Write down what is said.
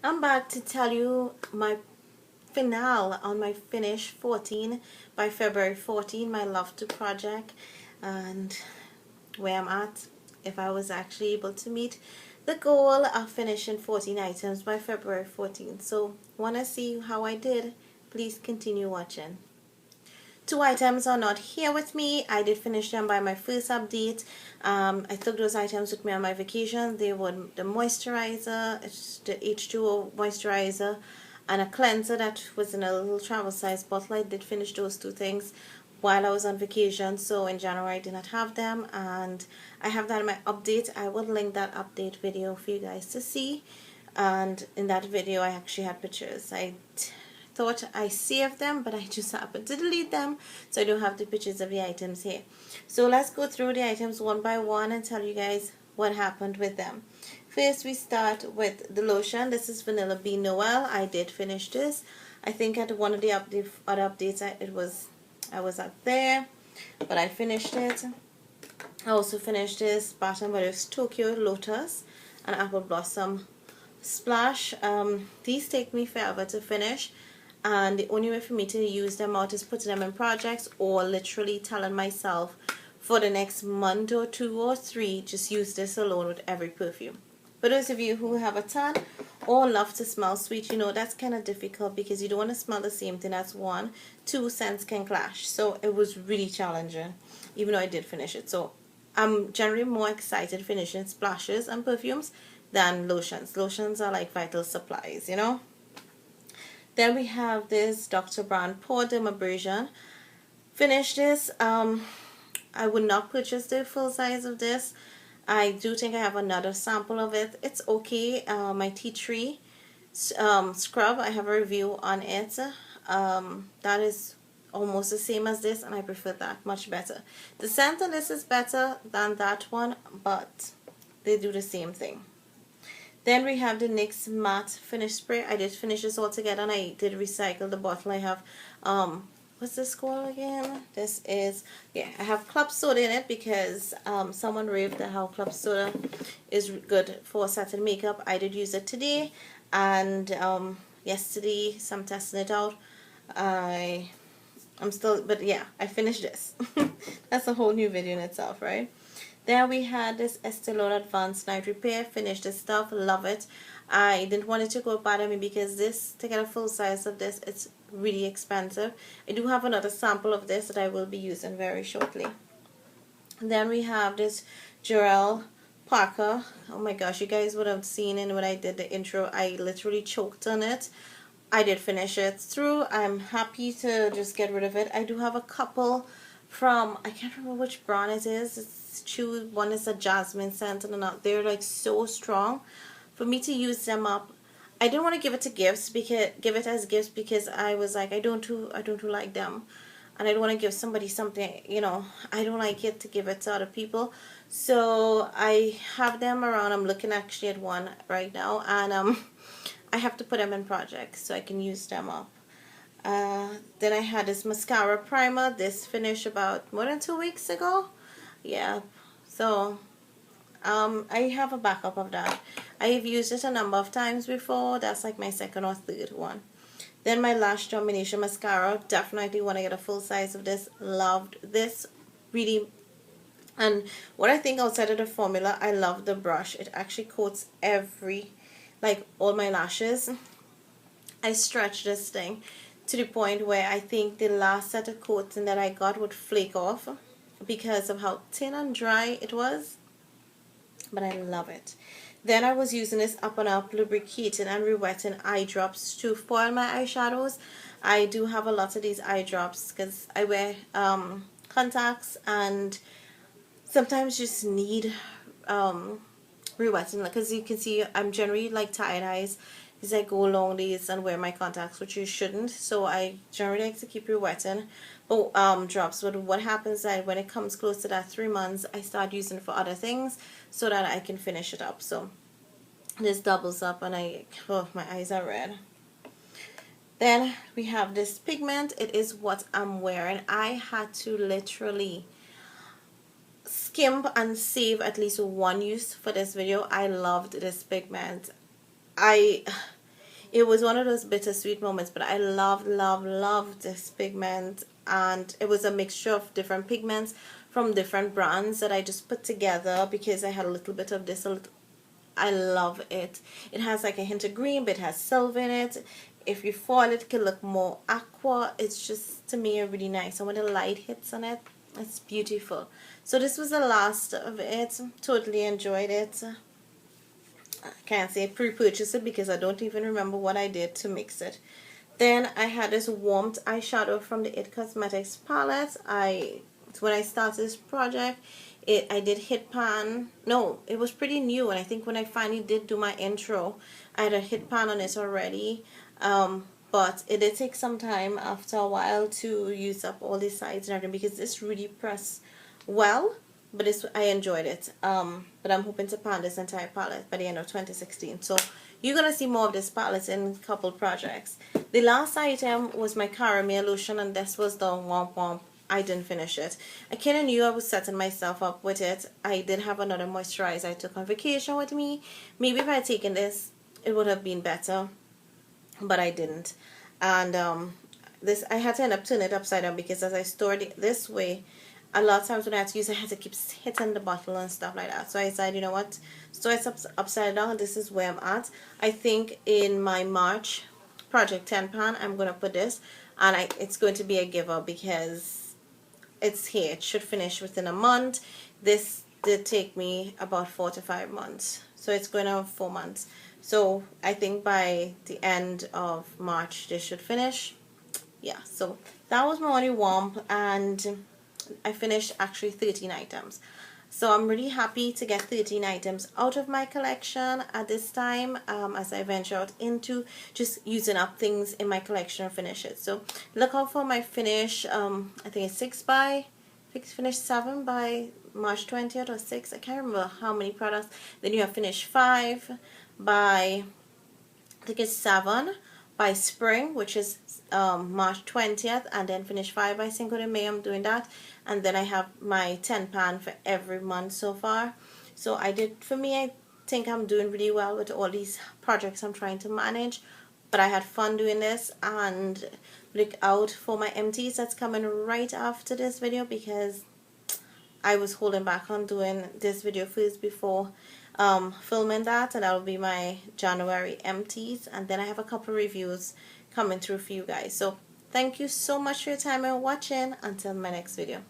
I'm back to tell you my finale on my finish 14 by February 14, my Love to project, and where I'm at, if I was actually able to meet the goal of finishing 14 items by February 14th. So, want to see how I did? Please continue watching. Two items are not here with me. I did finish them by my first update. I took those items with me on my vacation. They were the moisturizer, the H2O moisturizer, and a cleanser that was in a little travel size bottle. I did finish those two things while I was on vacation, so in January I did not have them, and I have that in my update. I will link that update video for you guys to see, and in that video I actually had pictures. I thought I saved them, but I just happened to delete them, so I don't have the pictures of the items here. So let's go through the items one by one and tell you guys what happened with them. First, we start with the lotion. This is Vanilla Bean Noel. I did finish this. I think at one of the other updates I was up there, but I finished it. I also finished this Bath & Body Tokyo Lotus and Apple Blossom Splash. These take me forever to finish, and the only way for me to use them out is putting them in projects or literally telling myself for the next month or 2 or 3, just use this alone with every perfume. For those of you who have a ton or love to smell sweet, you know that's kind of difficult because you don't want to smell the same thing as one. 2 scents can clash, so it was really challenging, even though I did finish it. So I'm generally more excited finishing splashes and perfumes than lotions. Lotions are like vital supplies, you know. Then we have this Dr. Brand Pore Dermabrasion. Finished this. I would not purchase the full size of this. I do think I have another sample of it. It's okay. My tea tree scrub, I have a review on it. That is almost the same as this, and I prefer that much better. The scent on this is better than that one, but they do the same thing. Then we have the NYX Matte Finish Spray. I did finish this all together, and I did recycle the bottle. I have, what's this called again? This is, yeah, I have club soda in it because someone raved that how club soda is good for setting makeup. I did use it today, and yesterday, so I'm testing it out. I'm still, but yeah, I finished this. That's a whole new video in itself, right? Then we had this Estee Lauder Advanced Night Repair. Finished this stuff, love it. I didn't want it to go bad on me because this, to get a full size of this, it's really expensive. I do have another sample of this that I will be using very shortly. Then we have this Jarrell Parker. Oh my gosh, you guys would have seen it when I did the intro. I literally choked on it. I did finish it through. I'm happy to just get rid of it. I do have a couple from, I can't remember which brand it is. It's two. One is a jasmine scent and another. They're like so strong. For me to use them up, I didn't want to give it to gifts because as gifts because I was like I don't too like them, and I don't want to give somebody something, you know, I don't like it to give it to other people. So I have them around. I'm looking actually at one right now, and I have to put them in projects so I can use them up. Then I had this mascara primer. This finished about more than 2 weeks ago. Yeah, so I have a backup of that. I've used it a number of times before. That's like my second or third one. Then my Lash Domination Mascara. Definitely want to get a full size of this. Loved this. Really. And what I think outside of the formula, I love the brush. It actually coats like all my lashes. I stretch this thing to the point where I think the last set of coating that I got would flake off because of how thin and dry it was, but I love it. Then I was using this Up and Up lubricating and rewetting eye drops to foil my eyeshadows. I do have a lot of these eye drops because I wear contacts and sometimes just need rewetting, because you can see I'm generally like tired eyes as I go along these and wear my contacts, which you shouldn't. So I generally like to keep rewetting drops. But what happens is that when it comes close to that 3 months, I start using it for other things so that I can finish it up. So this doubles up, and my eyes are red. Then we have this pigment. It is what I'm wearing. I had to literally skimp and save at least one use for this video. I loved this pigment. it was one of those bittersweet moments, but I love this pigment, and it was a mixture of different pigments from different brands that I just put together because I had a little bit of this. I love it. It has like a hint of green, but it has silver in it. If you foil it, it can look more aqua. It's just, to me, really nice. And when the light hits on it, it's beautiful. So this was the last of it. Totally enjoyed it. I can't say pre-purchase it because I don't even remember what I did to mix it. Then I had this warmth eyeshadow from the It Cosmetics palette. When I started this project, I did Hit Pan. No, it was pretty new, and I think when I finally did do my intro, I had a Hit Pan on it already. But it did take some time after a while to use up all the sides and everything because this really pressed well. But I enjoyed it. But I'm hoping to pan this entire palette by the end of 2016. So you're going to see more of this palette in a couple projects. The last item was my caramel lotion, and this was the Womp Womp. I didn't finish it. I kind of knew I was setting myself up with it. I did have another moisturizer I took on vacation with me. Maybe if I had taken this, it would have been better. But I didn't. And this, I had to end up turning it upside down because as I stored it this way, a lot of times when I had to use it, I had to keep hitting the bottle and stuff like that. So I decided, you know what, store it upside down. This is where I'm at. I think in my March Project 10 pan, I'm going to put this. And it's going to be a giver because it's here. It should finish within a month. This did take me about 4 to 5 months. So it's going on 4 months. So I think by the end of March, this should finish. Yeah, so that was my only Womp, and I finished actually 13 items. So I'm really happy to get 13 items out of my collection at this time as I venture out into just using up things in my collection and finish it. So look out for my finish. I think it's finish 7 by March 20th or 6. I can't remember how many products. Then you have finish 5 by, I think it's 7 by spring, which is March 20th, and then finish 5 by Cinco de Mayo. I'm doing that, and then I have my 10 pan for every month so far. So for me, I think I'm doing really well with all these projects I'm trying to manage, but I had fun doing this. And look out for my empties that's coming right after this video because I was holding back on doing this video first before filming that, and that will be my January empties, and then I have a couple reviews coming through for you guys. So thank you so much for your time and watching. Until my next video.